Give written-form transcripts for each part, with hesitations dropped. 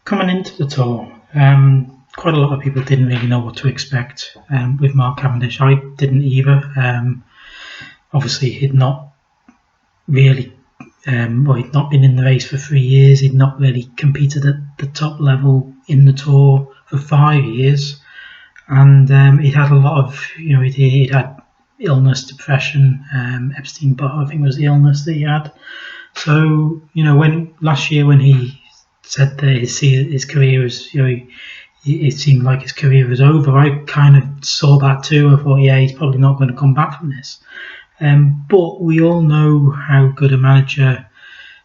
Coming into the Tour, quite a lot of people didn't really know what to expect with Mark Cavendish. I didn't either. Obviously, he'd not really, he'd not been in the race for 3 years. He'd not really competed at the top level in the Tour for 5 years, and he'd had a lot of, he'd had illness, depression, Epstein-Barr, I think was the illness that he had. So, when last year when he said that his career was, it seemed like his career was over, I kind of saw that too. I thought, yeah, he's probably not going to come back from this. But we all know how good a manager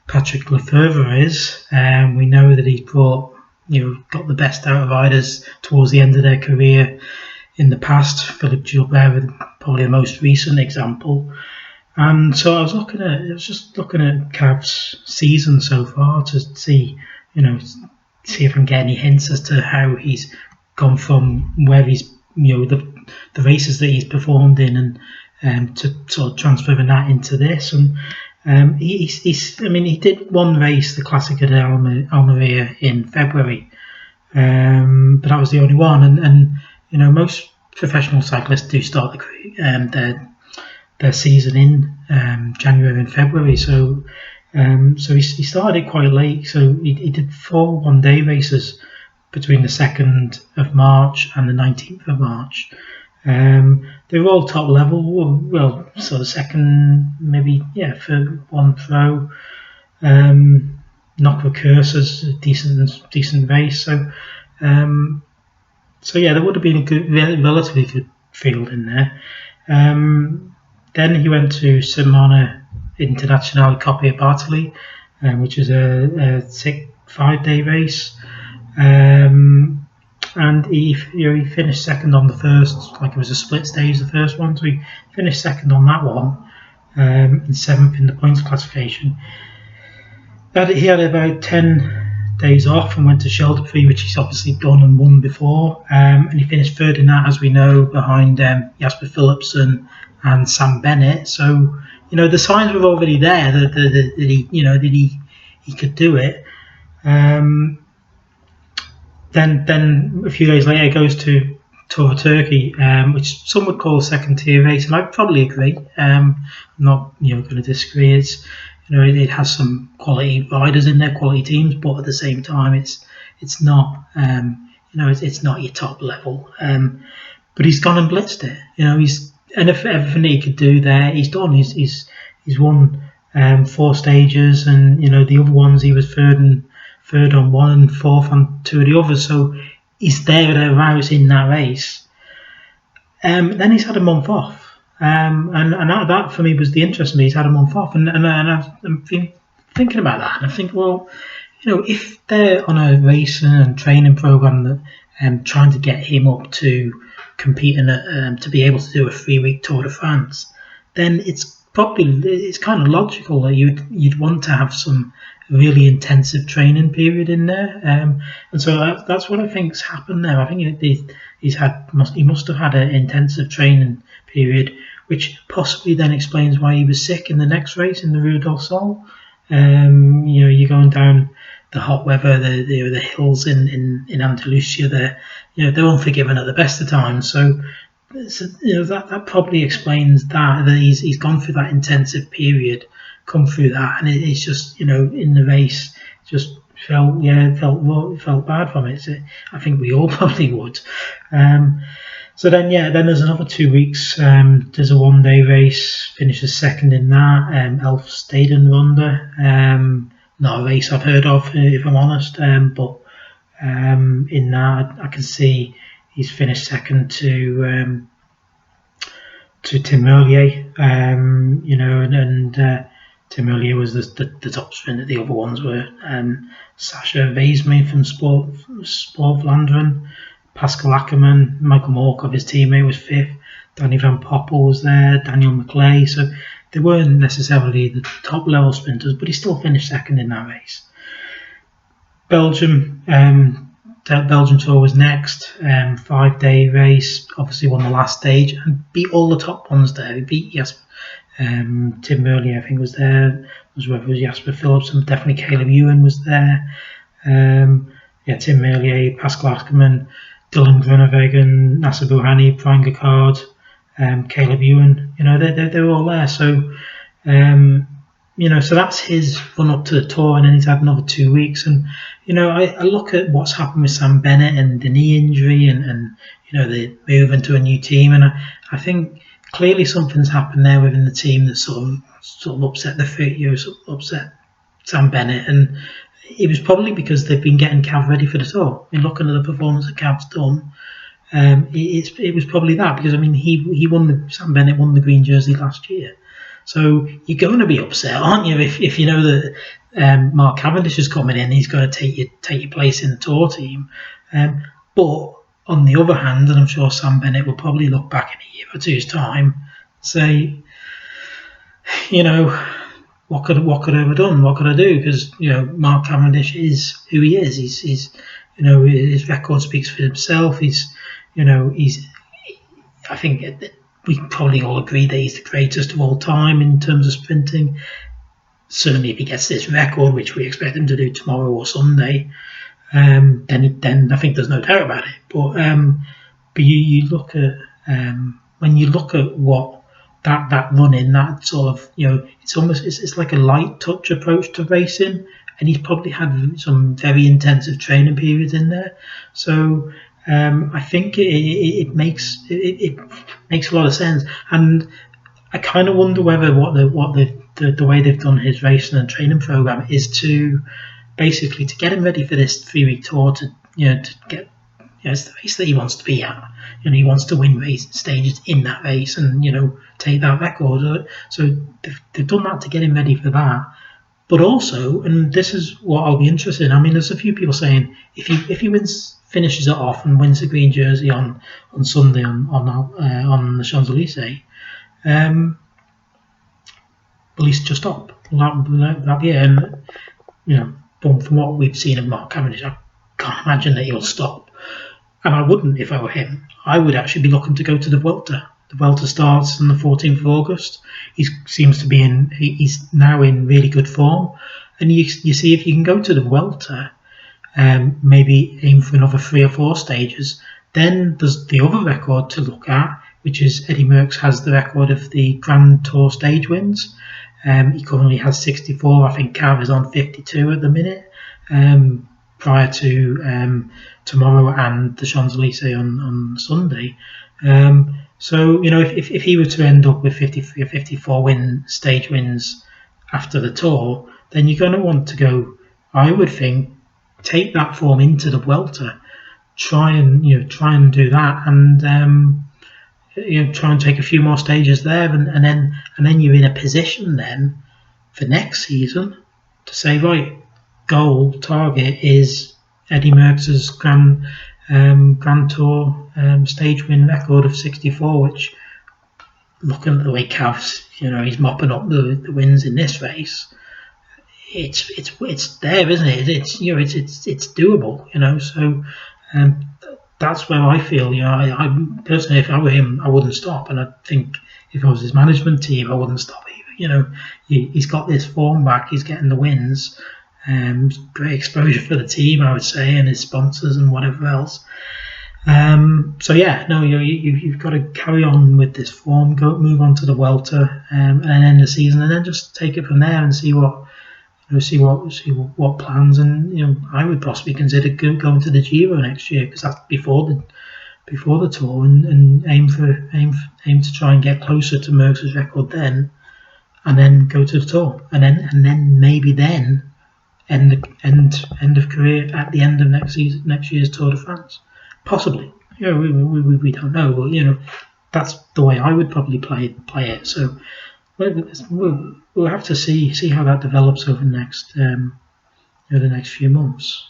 Patrick Lefevre is. We know that he's got the best out of riders towards the end of their career in the past. Philippe Gilbert, probably the most recent example. And so I was just looking at Cav's season so far to see if I can get any hints as to how he's gone from where he's, the races that he's performed in, and to sort of transferring that into this. And he did one race, the Classica de Almeria, in February, but that was the only one. And most professional cyclists do start their season in January and February. So he started quite late. So he did 4 one-day races between the 2nd of March and the 19th of March. They were all top level. Well, so the second, maybe, for one pro. Knock Recursors, a decent race. So there would have been a good, relatively good field in there. Then he went to Simona Internazionale Coppa Bartoli, which is a 5-day race, and he finished second on the first, like it was a split stage, the first one. So he finished second on that one, and 7th in the points classification. He had about 10 days off and went to Scheldeprijs, which he's obviously done and won before, and he finished third in that, as we know, behind Jasper Philipsen and Sam Bennett. So the signs were already there that he could do it. Then a few days later, he goes to Tour of Turkey, which some would call a second tier race, and I'd probably agree. I'm not going to disagree. It's it has some quality riders in there, quality teams, but at the same time, it's not it's not your top level. But he's gone and blitzed it. And if everything he could do there, he's done. He's won 4 stages, and the other ones he was third on one and 4th on 2 of the others. So he's there thereabouts in that race. Then he's had a month off, and that for me was the interest. He's had a month off, and I'm thinking about that, and I think, well, if they're on a racing and training program that trying to get him up to competing to be able to do a 3-week Tour de France, then it's kind of logical that you'd want to have some really intensive training period in there, and so that's what I think's happened there. I think he must have had an intensive training period, which possibly then explains why he was sick in the next race in the Rue del Sol. You're going down the hot weather, the hills in Andalusia. They're unforgiving at the best of times. So that probably explains that he's gone through that intensive period, come through that, and it's just in the race just felt bad from it. So I think we all probably would. So then there's another 2 weeks. There's a 1-day race, finishes second in that, Elfsteden Ronde. Not a race I've heard of, if I'm honest, but in that I can see he's finished second to Tim Merlier, and Tim Merlier was the top sprinter. The other ones were Sasha Weisman from Sport Vlaanderen, Pascal Ackermann, Michael Morkov, his teammate, was 5th. Danny Van Poppel was there, Daniel McClay. So they weren't necessarily the top level sprinters, but he still finished second in that race. Belgium Tour was next, 5-day race. Obviously won the last stage and beat all the top ones there. He beat Tim Merlier, I think, was there. Whether it was Jasper Philipsen, definitely Caleb Ewan was there. Tim Merlier, Pascal Ackermann, Dylan Groenewegen, Nasser Bouhanni, Brian Gacard, Caleb Ewan. They're all there. So so that's his run up to the tour, and then he's had another 2 weeks. And I look at what's happened with Sam Bennett and the knee injury, and the move into a new team, and I think clearly something's happened there within the team that sort of upset the fit, upset Sam Bennett, and it was probably because they've been getting Cav ready for the tour. I mean, looking at the performance that Cav's done, it was probably that, because Sam Bennett won the green jersey last year. So you're going to be upset, aren't you, if you know that Mark Cavendish is coming in, he's going to take your place in the tour team. But on the other hand, and I'm sure Sam Bennett will probably look back in a year or two's time and say, what could I have done? What could I do? Because Mark Cavendish is who he is. He's his record speaks for himself. I think we probably all agree that he's the greatest of all time in terms of sprinting. Certainly, if he gets this record, which we expect him to do tomorrow or Sunday, then I think there's no doubt about it. But you look at when you look at what that running, that sort of it's like a light touch approach to racing, and he's probably had some very intensive training periods in there. So I think it makes a lot of sense, and I kind of wonder whether the way they've done his racing and training program is to basically to get him ready for this 3-week tour, to get it's the race that he wants to be at. He wants to win race stages in that race and take that record. So they've done that to get him ready for that. But also, and this is what I'll be interested in. I mean, there's a few people saying if he finishes it off and wins the green jersey on Sunday on the Champs-Élysées, will he just stop? That be it? And but from what we've seen of Mark Cavendish, I can't imagine that he'll stop. And I wouldn't if I were him. I would actually be looking to go to the Vuelta. The Vuelta starts on the 14th of August. He seems to be he's now in really good form. And you see, if you can go to the Vuelta, maybe aim for another 3 or 4 stages, then there's the other record to look at, which is Eddie Merckx has the record of the Grand Tour stage wins. He currently has 64. I think Cav is on 52 at the minute, prior to tomorrow and the Champs-Élysées on Sunday. So if he were to end up with 53 or 54 stage wins after the tour, then you're going to want to go, I would think, take that form into the Vuelta, try and do that, and try and take a few more stages there, and then you're in a position then for next season to say, right, goal target is Eddie Merckx's Grand Tour stage win record of 64, which, looking at the way Cav's, he's mopping up the wins in this race, it's there, isn't it? It's doable, So that's where I feel, I personally, if I were him, I wouldn't stop, and I think if I was his management team, I wouldn't stop either. He's got this form back, he's getting the wins. Great exposure for the team, I would say, and his sponsors and whatever else. So yeah, no, you've got to carry on with this form, move on to the Vuelta, and end the season, and then just take it from there and see what plans. And I would possibly consider going to the Giro next year, because that's before the tour, and aim to try and get closer to Merckx's record then, and then go to the tour, and then maybe then. End of career at the end of next year's Tour de France, possibly. We don't know, but that's the way I would probably play it. So we'll have to see how that develops over the next few months.